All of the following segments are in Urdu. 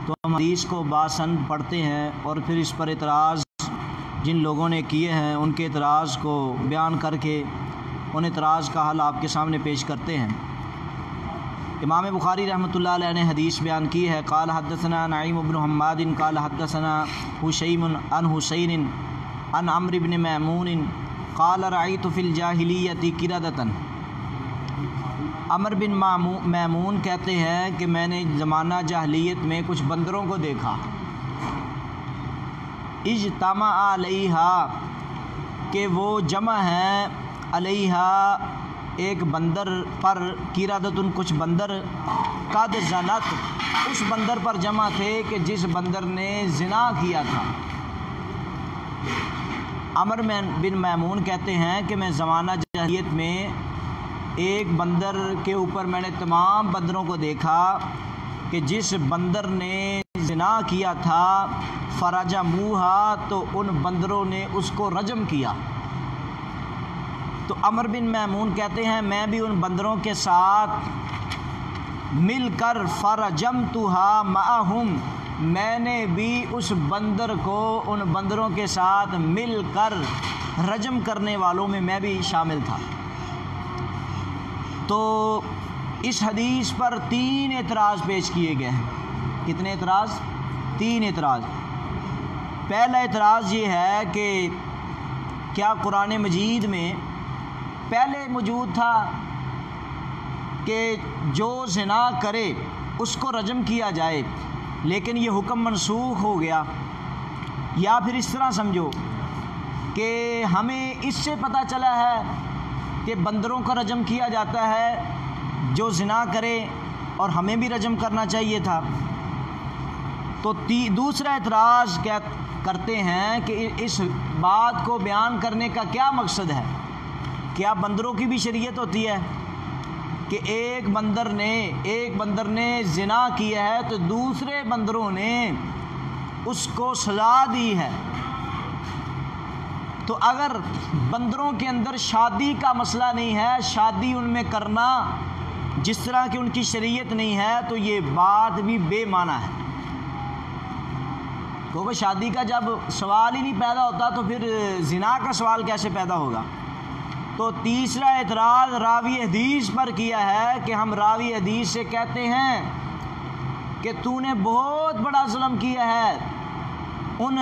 تو ہم حدیث کو باسند پڑھتے ہیں اور پھر اس پر اعتراض جن لوگوں نے کیے ہیں ان کے اعتراض کو بیان کر کے ان اعتراض کا حل آپ کے سامنے پیش کرتے ہیں۔ امام بخاری رحمۃ اللہ علیہ نے حدیث بیان کی ہے، قال حدثنا نعیم بن حماد قال حدثنا حشیم عن حسین عن عمرو بن میمون قال رأیت فی الجاہلیۃ قردۃ۔ عمرو بن میمون کہتے ہیں کہ میں نے زمانہ جاہلیت میں کچھ بندروں کو دیکھا، اجتمع علیہا کہ وہ جمع ہیں، علیہا ایک بندر پر، قردۃ کچھ بندر، قد زنت اس بندر پر جمع تھے کہ جس بندر نے زنا کیا تھا۔ عمرو بن میمون کہتے ہیں کہ میں زمانہ جاہلیت میں ایک بندر کے اوپر میں نے تمام بندروں کو دیکھا کہ جس بندر نے زنا کیا تھا، فرجموہا تو ان بندروں نے اس کو رجم کیا۔ تو عمرو بن میمون کہتے ہیں میں بھی ان بندروں کے ساتھ مل کر فرجمتہا معہم، میں نے بھی اس بندر کو ان بندروں کے ساتھ مل کر رجم کرنے والوں میں میں بھی شامل تھا۔ تو اس حدیث پر 3 اعتراض پیش کیے گئے ہیں۔ کتنے اعتراض؟ 3 اعتراض۔ پہلا اعتراض یہ ہے کہ کیا قرآن مجید میں پہلے موجود تھا کہ جو زنا کرے اس کو رجم کیا جائے، لیکن یہ حکم منسوخ ہو گیا؟ یا پھر اس طرح سمجھو کہ ہمیں اس سے پتہ چلا ہے کہ بندروں کا رجم کیا جاتا ہے جو زنا کرے اور ہمیں بھی رجم کرنا چاہیے تھا۔ تو دوسرا اعتراض کیا کرتے ہیں کہ اس بات کو بیان کرنے کا کیا مقصد ہے؟ کیا بندروں کی بھی شریعت ہوتی ہے کہ ایک بندر نے زنا کیا ہے تو دوسرے بندروں نے اس کو سزا دی ہے؟ تو اگر بندروں کے اندر شادی کا مسئلہ نہیں ہے، شادی ان میں کرنا جس طرح کی ان کی شریعت نہیں ہے، تو یہ بات بھی بے معنی ہے، کیونکہ شادی کا جب سوال ہی نہیں پیدا ہوتا تو پھر زنا کا سوال کیسے پیدا ہوگا؟ تو تیسرا اعتراض راوی حدیث پر کیا ہے کہ ہم راوی حدیث سے کہتے ہیں کہ تو نے بہت بڑا ظلم کیا ہے، ان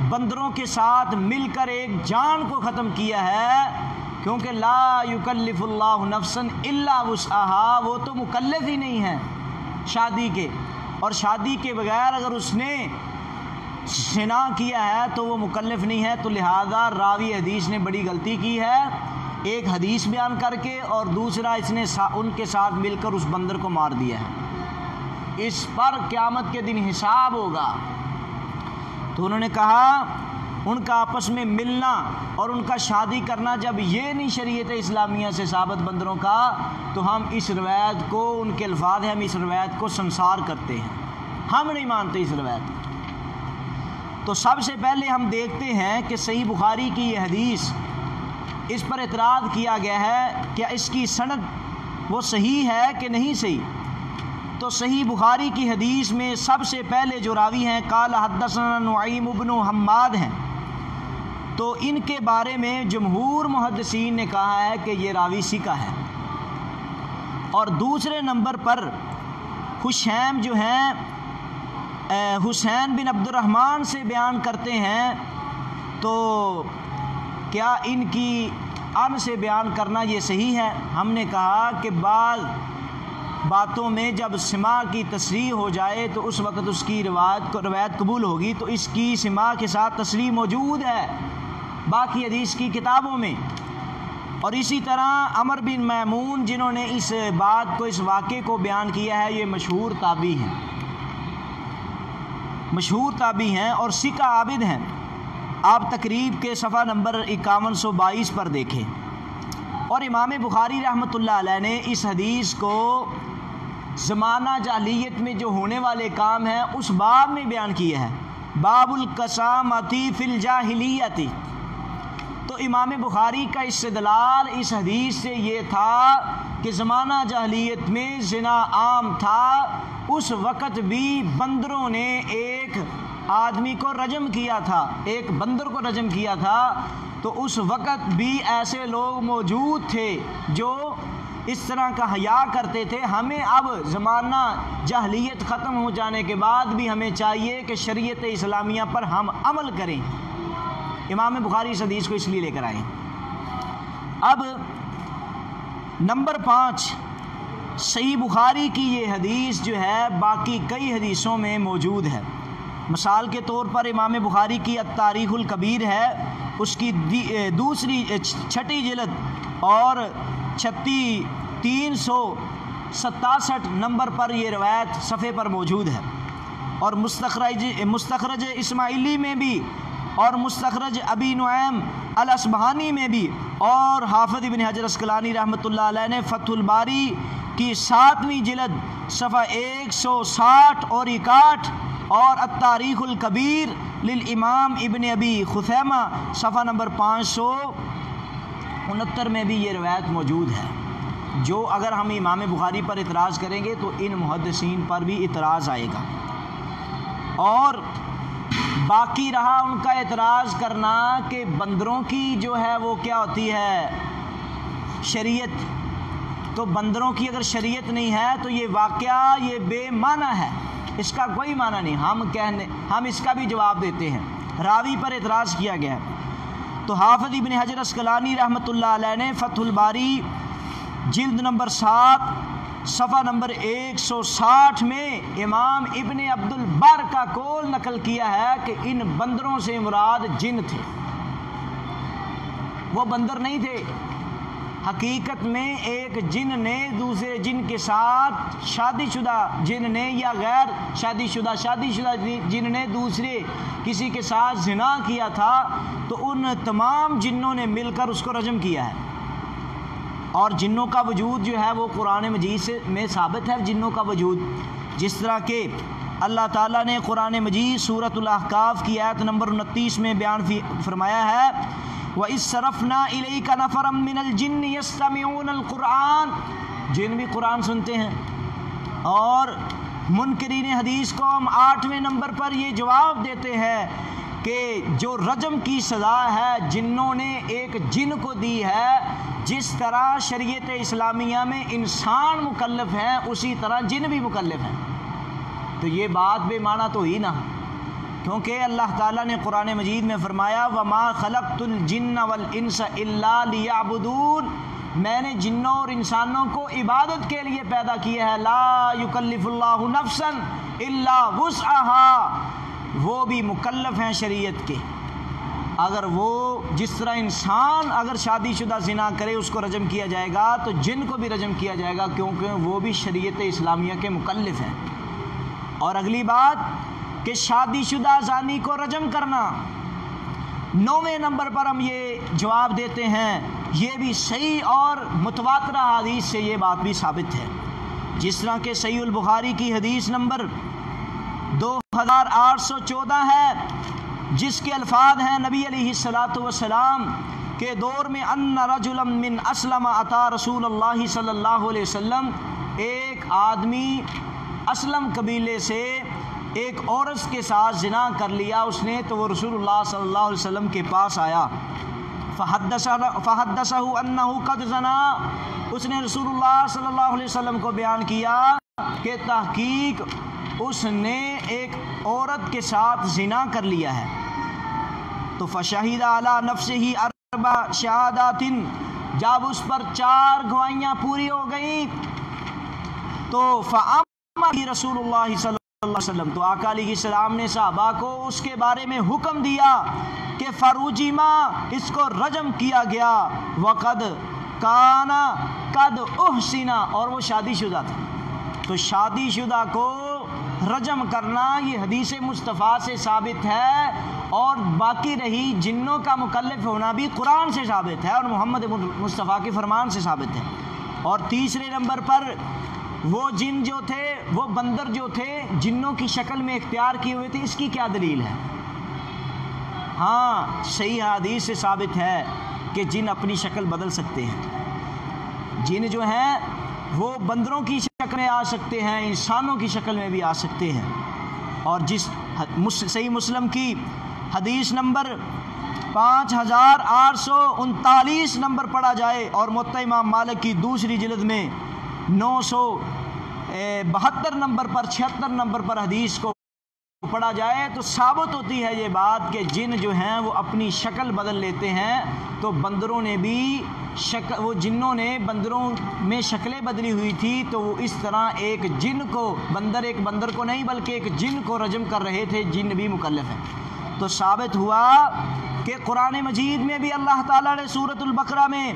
بندروں کے ساتھ مل کر ایک جان کو ختم کیا ہے، کیونکہ لا یکلف اللہ نفسا الا وسعها، وہ تو مکلف ہی نہیں ہے شادی کے، اور شادی کے بغیر اگر اس نے زنا کیا ہے تو وہ مکلف نہیں ہے۔ تو لہذا راوی حدیث نے بڑی غلطی کی ہے، ایک حدیث بیان کر کے، اور دوسرا اس نے ان کے ساتھ مل کر اس بندر کو مار دیا ہے۔ اس پر قیامت کے دن حساب ہوگا۔ تو انہوں نے کہا ان کا آپس میں ملنا اور ان کا شادی کرنا جب یہ نہیں شریعت اسلامیہ سے ثابت بندروں کا، تو ہم اس روایت کو، ان کے الفاظ ہیں، ہم اس روایت کو سنسار کرتے ہیں، ہم نہیں مانتے اس روایت کو۔ تو سب سے پہلے ہم دیکھتے ہیں کہ صحیح بخاری کی یہ حدیث، اس پر اعتراض کیا گیا ہے کیا اس کی سند وہ صحیح ہے کہ نہیں صحیح؟ تو صحیح بخاری کی حدیث میں سب سے پہلے جو راوی ہیں قال حدثنا نعیم بن حماد ہیں، تو ان کے بارے میں جمہور محدثین نے کہا ہے کہ یہ راوی ثقہ ہے۔ اور دوسرے نمبر پر حشیم جو ہیں، حسین بن عبد الرحمن سے بیان کرتے ہیں، تو کیا ان کی ان سے بیان کرنا یہ صحیح ہے؟ ہم نے کہا کہ بعض باتوں میں جب سماع کی تصریح ہو جائے تو اس وقت اس کی روایت قبول ہوگی، تو اس کی سماع کے ساتھ تصریح موجود ہے باقی حدیث کی کتابوں میں۔ اور اسی طرح عمرو بن میمون جنہوں نے اس بات کو، اس واقعے کو بیان کیا ہے، یہ مشہور تابعی ہیں اور ثقہ عابد ہیں۔ آپ تقریب کے صفحہ نمبر 5122 پر دیکھیں۔ اور امام بخاری رحمۃ اللہ علیہ نے اس حدیث کو زمانہ جاہلیت میں جو ہونے والے کام ہیں اس باب میں بیان کیا ہے، باب القسامتی فی الجاہلیت۔ تو امام بخاری کا استدلال اس حدیث سے یہ تھا کہ زمانہ جاہلیت میں زنا عام تھا، اس وقت بھی بندروں نے ایک آدمی کو رجم کیا تھا، ایک بندر کو رجم کیا تھا، تو اس وقت بھی ایسے لوگ موجود تھے جو اس طرح کا حیا کرتے تھے۔ ہمیں اب زمانہ جاہلیت ختم ہو جانے کے بعد بھی ہمیں چاہیے کہ شریعت اسلامیہ پر ہم عمل کریں۔ امام بخاری اس حدیث کو اس لیے لے کر آئے۔ اب نمبر 5، صحیح بخاری کی یہ حدیث جو ہے باقی کئی حدیثوں میں موجود ہے۔ مثال کے طور پر امام بخاری کی التاریخ الکبیر ہے، اس کی چھٹی جلد اور 367 نمبر پر یہ روایت صفحے پر موجود ہے، اور مستخرج اسماعیلی میں بھی، اور مستخرج ابی نعیم الاصبہانی میں بھی، اور حافظ ابن حجر اسقلانی رحمۃ اللہ علیہ نے فتح الباری کی 7ویں جلد صفحہ 160 اور 61 اور التاریخ الکبیر للامام ابن ابی خثیمہ صفحہ نمبر 569 میں بھی یہ روایت موجود ہے۔ جو اگر ہم امام بخاری پر اعتراض کریں گے تو ان محدثین پر بھی اعتراض آئے گا۔ اور باقی رہا ان کا اعتراض کرنا کہ بندروں کی جو ہے وہ کیا ہوتی ہے شریعت، تو بندروں کی اگر شریعت نہیں ہے تو یہ واقعہ یہ بے معنی ہے، اس کا کوئی معنی نہیں۔ ہم اس کا بھی جواب دیتے ہیں۔ راوی پر اعتراض کیا گیا ہے تو حافظ ابن حجر اسقلانی رحمۃ اللہ علیہ نے فتح الباری جلد نمبر 7 صفحہ نمبر 160 میں امام ابن عبد البر کا قول نقل کیا ہے کہ ان بندروں سے مراد جن تھے، وہ بندر نہیں تھے۔ حقیقت میں ایک جن نے دوسرے جن کے ساتھ شادی شدہ جن نے یا غیر شادی شدہ جن نے دوسرے کسی کے ساتھ زنا کیا تھا تو ان تمام جنوں نے مل کر اس کو رجم کیا ہے۔ اور جنوں کا وجود جو ہے وہ قرآن مجید میں ثابت ہے، جنوں کا وجود، جس طرح کہ اللہ تعالیٰ نے قرآن مجید سورۃ الاحقاف کی آیت نمبر 29 میں بیان فرمایا ہے وَإِذْ صَرَفْنَا إِلَيْكَ نَفَرًا مِّنَ الْجِنِّ يَسْتَمِعُونَ الْقُرْآنَ، جن بھی قرآن سنتے ہیں۔ اور منکرین حدیث کو ہم 8ویں نمبر پر یہ جواب دیتے ہیں کہ جو رجم کی سزا ہے جنوں نے ایک جن کو دی ہے، جس طرح شریعت اسلامیہ میں انسان مکلف ہیں اسی طرح جن بھی مکلف ہیں۔ تو یہ بات بے معنی تو ہی نہ، کیونکہ اللہ تعالیٰ نے قرآن مجید میں فرمایا وَمَا خَلَقْتُ الْجِنَّ وَالْإِنسَ إِلَّا لِيَعْبُدُونَ، میں نے جنوں اور انسانوں کو عبادت کے لیے پیدا کیا ہے۔ لا يُكَلِّفُ اللَّهُ نَفْسًا إِلَّا وُسْعَهَا، وہ بھی مکلف ہیں شریعت کے۔ اگر وہ جس طرح انسان اگر شادی شدہ زنا کرے اس کو رجم کیا جائے گا تو جن کو بھی رجم کیا جائے گا، کیونکہ وہ بھی شریعت اسلامیہ کے مکلف ہیں۔ اور اگلی بات کہ شادی شدہ زانی کو رجم کرنا، 9ویں نمبر پر ہم یہ جواب دیتے ہیں، یہ بھی صحیح اور متواترہ حدیث سے یہ بات بھی ثابت ہے، جس طرح کہ صحیح البخاری کی حدیث نمبر 2814 ہے، جس کے الفاظ ہیں نبی علیہ السلام کے دور میں ان رجلا من اسلم اتا رسول اللہ صلی اللہ علیہ وسلم، ایک آدمی اسلم قبیلے سے ایک عورت کے ساتھ زنا کر لیا اس نے، تو وہ رسول اللہ صلی اللہ علیہ وسلم کے پاس آیا، فحدثہ انہ قد زنا، اس نے رسول اللہ صلی اللہ علیہ وسلم کو بیان کیا کہ تحقیق اس نے ایک عورت کے ساتھ زنا کر لیا ہے۔ تو فشہد علی نفسہ 4 شہادات، جب اس پر 4 گواہیاں پوری ہو گئیں تو فامر رسول اللہ صلی اللہ علیہ وسلم، تو آقا علیہ السلام نے صحابہ کو اس کے بارے میں حکم دیا کہ فروجیما، اس کو رجم کیا گیا، وقد کانا قد احسنا، اور وہ شادی شدہ تھا۔ تو شادی شدہ کو رجم کرنا یہ حدیث مصطفیٰ سے ثابت ہے، اور باقی رہی جنوں کا مکلف ہونا بھی قرآن سے ثابت ہے اور محمد مصطفیٰ کے فرمان سے ثابت ہے۔ اور تیسرے نمبر پر وہ جن جو تھے، وہ بندر جو تھے جنوں کی شکل میں اختیار کیے ہوئے تھے، اس کی کیا دلیل ہے؟ ہاں صحیح حدیث سے ثابت ہے کہ جن اپنی شکل بدل سکتے ہیں، جن جو ہیں وہ بندروں کی شکل میں آ سکتے ہیں، انسانوں کی شکل میں بھی آ سکتے ہیں۔ اور جس صحیح مسلم کی حدیث نمبر 5839 نمبر پڑھا جائے اور موطا امام مالک کی دوسری جلد میں 972 نمبر پر 76 نمبر پر حدیث کو پڑھا جائے تو ثابت ہوتی ہے یہ بات کہ جن جو ہیں وہ اپنی شکل بدل لیتے ہیں، تو بندروں نے بھی وہ جنوں نے بندروں میں شکلیں بدلی ہوئی تھی، تو وہ اس طرح ایک جن کو ایک بندر کو نہیں بلکہ ایک جن کو رجم کر رہے تھے، جن بھی مکلف ہیں۔ تو ثابت ہوا کہ قرآن مجید میں بھی اللہ تعالیٰ نے سورۃ البقرہ میں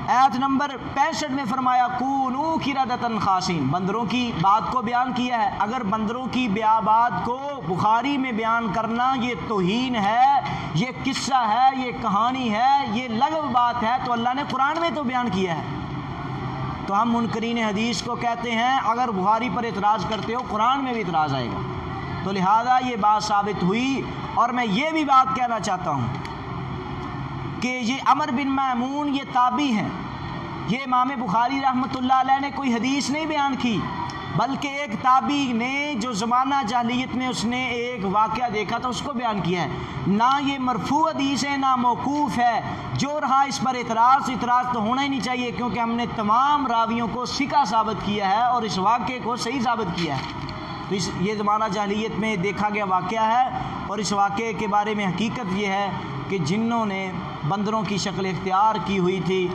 آیت نمبر 65 میں فرمایا کونوا قردۃ خاسئین، بندروں کی بات کو بیان کیا ہے۔ اگر بندروں کی بات کو بخاری میں بیان کرنا یہ توہین ہے، یہ قصہ ہے، یہ کہانی ہے، یہ لغو بات ہے، تو اللہ نے قرآن میں تو بیان کیا ہے۔ تو ہم منکرین حدیث کو کہتے ہیں اگر بخاری پر اعتراض کرتے ہو قرآن میں بھی اعتراض آئے گا۔ تو لہذا یہ بات ثابت ہوئی۔ اور میں یہ بھی بات کہنا چاہتا ہوں کہ یہ عمر بن میمون یہ تابعی ہیں، یہ امام بخاری رحمۃ اللہ علیہ نے کوئی حدیث نہیں بیان کی، بلکہ ایک تابعی نے جو زمانہ جاہلیت میں اس نے ایک واقعہ دیکھا تھا اس کو بیان کیا ہے۔ نہ یہ مرفوع حدیث ہے نہ موقوف ہے۔ جو رہا اس پر اعتراض تو ہونا ہی نہیں چاہیے، کیونکہ ہم نے تمام راویوں کو ثقہ ثابت کیا ہے اور اس واقعے کو صحیح ثابت کیا ہے۔ تو یہ زمانہ جاہلیت میں دیکھا گیا واقعہ ہے، اور اس واقعے کے بارے میں حقیقت یہ ہے کہ جنوں نے بندروں کی شکل اختیار کی ہوئی تھی،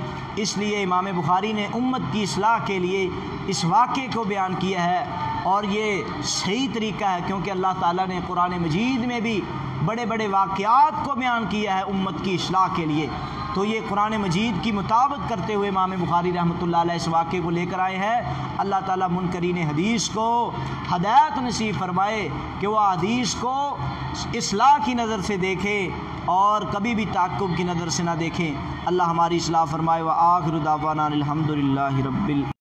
اس لیے امام بخاری نے امت کی اصلاح کے لیے اس واقعے کو بیان کیا ہے، اور یہ صحیح طریقہ ہے کیونکہ اللہ تعالیٰ نے قرآن مجید میں بھی بڑے بڑے واقعات کو بیان کیا ہے امت کی اصلاح کے لیے۔ تو یہ قرآن مجید کی مطابق کرتے ہوئے امام بخاری رحمۃ اللہ علیہ اس واقعے کو لے کر آئے ہیں۔ اللہ تعالیٰ منکرین حدیث کو ہدایت نصیب فرمائے کہ وہ حدیث کو اصلاح کی نظر سے دیکھیں اور کبھی بھی تعقب کی نظر سے نہ دیکھیں۔ اللہ ہماری اصلاح فرمائے۔ وآخر دعوانا الحمد للہ رب